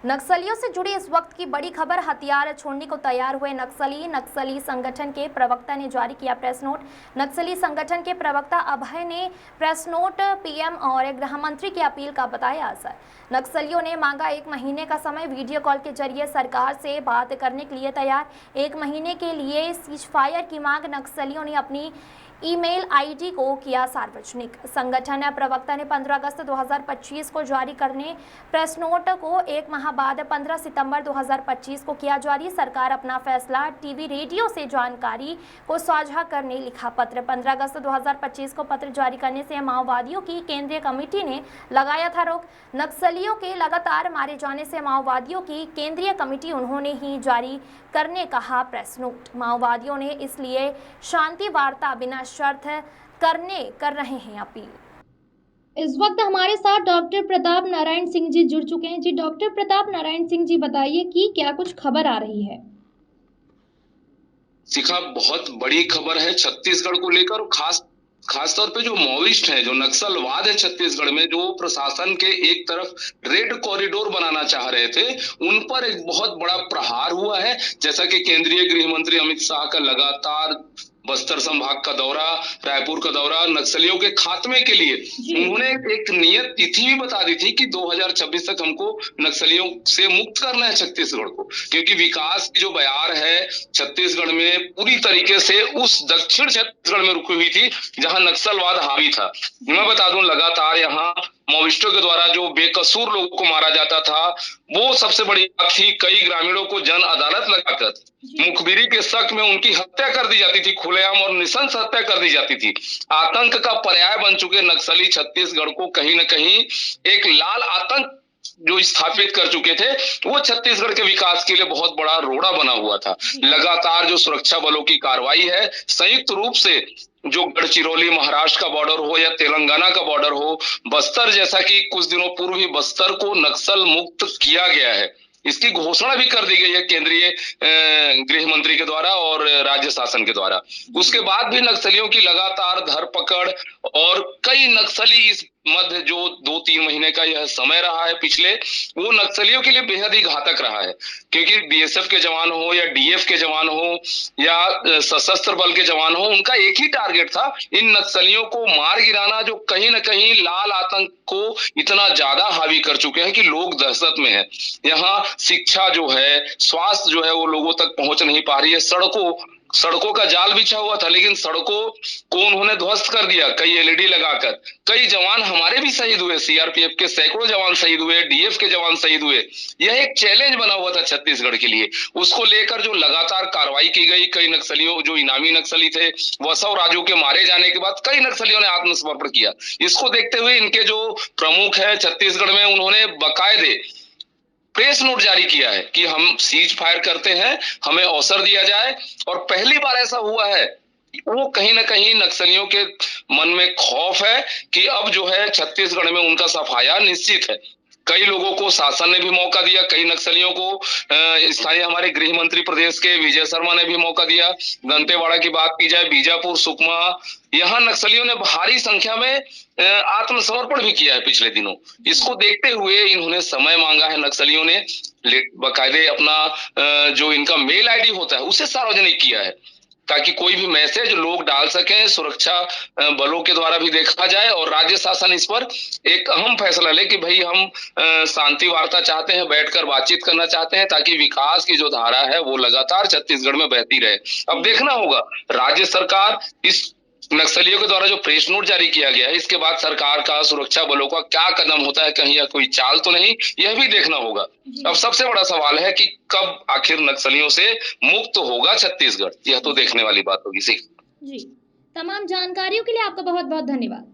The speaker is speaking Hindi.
नक्सलियों से जुड़ी इस वक्त की बड़ी खबर। हथियार छोड़ने को तैयार हुए नक्सली संगठन के प्रवक्ता ने जारी किया प्रेस नोट। नक्सली संगठन के प्रवक्ता अभय ने प्रेस नोट पीएम और गृह मंत्री की अपील का बताया असर। नक्सलियों ने मांगा 1 महीने का समय, वीडियो कॉल के जरिए सरकार से बात करने के लिए तैयार। 1 महीने के लिए सीज फायर की मांग। नक्सलियों ने अपनी ईमेल आईडी को किया सार्वजनिक। संगठन प्रवक्ता ने 15 अगस्त 2025 को जारी करने प्रेस नोट को 1 माह बाद 15 सितंबर 2025 को किया जारी। सरकार अपना फैसला टीवी रेडियो से जानकारी को साझा करने लिखा पत्र। 15 अगस्त 2025 को पत्र जारी करने से माओवादियों की केंद्रीय कमेटी ने लगाया था रोक। नक्सलियों के लगातार मारे जाने से माओवादियों की केंद्रीय कमेटी उन्होंने ही जारी करने कहा प्रेस नोट। माओवादियों ने इसलिए शांति वार्ता बिना शर्त कर रहे हैं अपील। इस वक्त हमारे साथ डॉक्टर प्रताप नारायण सिंह जी जुड़ चुके हैं। जी डॉक्टर प्रताप नारायण सिंह जी, बताइए कि क्या कुछ खबर आ रही है? शिखा, बहुत बड़ी खबर है छत्तीसगढ़ को लेकर। खास तौर पे जो माओइस्ट हैं, जो नक्सलवाद है छत्तीसगढ़ में, जो प्रशासन के एक तरफ रेड कॉरिडोर बनाना चाह रहे थे, उन पर एक बहुत बड़ा प्रहार हुआ है। जैसा कि केंद्रीय गृह मंत्री अमित शाह का लगातार बस्तर संभाग का दौरा, रायपुर का दौरा, नक्सलियों के खात्मे के लिए उन्होंने एक नियत तिथि भी बता दी थी कि 2026 तक हमको नक्सलियों से मुक्त करना है छत्तीसगढ़ को, क्योंकि विकास की जो बयार है छत्तीसगढ़ में पूरी तरीके से उस दक्षिण छत्तीसगढ़ में रुकी हुई थी जहां नक्सलवाद हावी था। मैं बता दूं, लगातार यहाँ माओइस्टों के द्वारा जो बेकसूर लोगों को मारा जाता था, वो सबसे बड़ी बात थी। कई ग्रामीणों को जन अदालत लगाकर मुखबिरी के शक में उनकी हत्या कर दी जाती थी, खुलेआम और निशंस हत्या कर दी जाती थी। आतंक का पर्याय बन चुके नक्सली छत्तीसगढ़ को कहीं न कहीं एक लाल आतंक जो स्थापित कर चुके थे, वो छत्तीसगढ़ के विकास के लिए बहुत बड़ा रोड़ा बना हुआ था। लगातार जो सुरक्षा बलों की कार्रवाई है, संयुक्त रूप से जो गढ़चिरौली महाराष्ट्र का बॉर्डर हो या तेलंगाना का बॉर्डर हो, बस्तर, जैसा कि कुछ दिनों पूर्व ही बस्तर को नक्सल मुक्त किया गया है, इसकी घोषणा भी कर दी गई है केंद्रीय गृह मंत्री के द्वारा और राज्य शासन के द्वारा। उसके बाद भी नक्सलियों की लगातार धरपकड़ और कई नक्सली इस मध्य जो 2-3 महीने का यह समय रहा है पिछले, वो नक्सलियों के लिए बेहद ही घातक रहा है, क्योंकि बीएसएफ के जवान हो या डीएफ के जवान हो या सशस्त्र बल के जवान हो, उनका एक ही टारगेट था, इन नक्सलियों को मार गिराना, जो कहीं ना कहीं लाल आतंक को इतना ज्यादा हावी कर चुके हैं कि लोग दहशत में हैं। यहाँ शिक्षा जो है, स्वास्थ्य जो है, वो लोगों तक पहुंच नहीं पा रही है। सड़कों का जाल बिछा हुआ था, लेकिन सड़कों को उन्होंने ध्वस्त कर दिया कई एलईडी लगाकर। कई जवान हमारे भी शहीद हुए, सीआरपीएफ के सैकड़ों जवान शहीद हुए, डीएफ के जवान शहीद हुए। यह एक चैलेंज बना हुआ था छत्तीसगढ़ के लिए। उसको लेकर जो लगातार कार्रवाई की गई, कई नक्सलियों, जो इनामी नक्सली थे, वसव राजू के मारे जाने के बाद कई नक्सलियों ने आत्मसमर्पण किया। इसको देखते हुए इनके जो प्रमुख है छत्तीसगढ़ में, उन्होंने बाकायदे प्रेस नोट जारी किया है कि हम सीज फायर करते हैं, हमें अवसर दिया जाए। और पहली बार ऐसा हुआ है, वो कहीं ना कहीं नक्सलियों के मन में खौफ है कि अब जो है छत्तीसगढ़ में उनका सफाया निश्चित है। कई लोगों को शासन ने भी मौका दिया, कई नक्सलियों को स्थानीय हमारे गृह मंत्री प्रदेश के विजय शर्मा ने भी मौका दिया। दंतेवाड़ा की बात की जाए, बीजापुर, सुकमा, यहाँ नक्सलियों ने भारी संख्या में आत्मसमर्पण भी किया है पिछले दिनों। इसको देखते हुए इन्होंने समय मांगा है नक्सलियों ने, बाकायदे अपना जो इनका मेल आईडी होता है उसे सार्वजनिक किया है, ताकि कोई भी मैसेज लोग डाल सकें, सुरक्षा बलों के द्वारा भी देखा जाए और राज्य शासन इस पर एक अहम फैसला ले कि भाई हम शांति वार्ता चाहते हैं, बैठकर बातचीत करना चाहते हैं, ताकि विकास की जो धारा है वो लगातार छत्तीसगढ़ में बहती रहे। अब देखना होगा राज्य सरकार इस नक्सलियों के द्वारा जो प्रेस नोट जारी किया गया है, इसके बाद सरकार का, सुरक्षा बलों का क्या कदम होता है, कहीं या कोई चाल तो नहीं, यह भी देखना होगा। अब सबसे बड़ा सवाल है कि कब आखिर नक्सलियों से मुक्त होगा छत्तीसगढ़, यह तो देखने वाली बात होगी। जी, तमाम जानकारियों के लिए आपका बहुत बहुत धन्यवाद।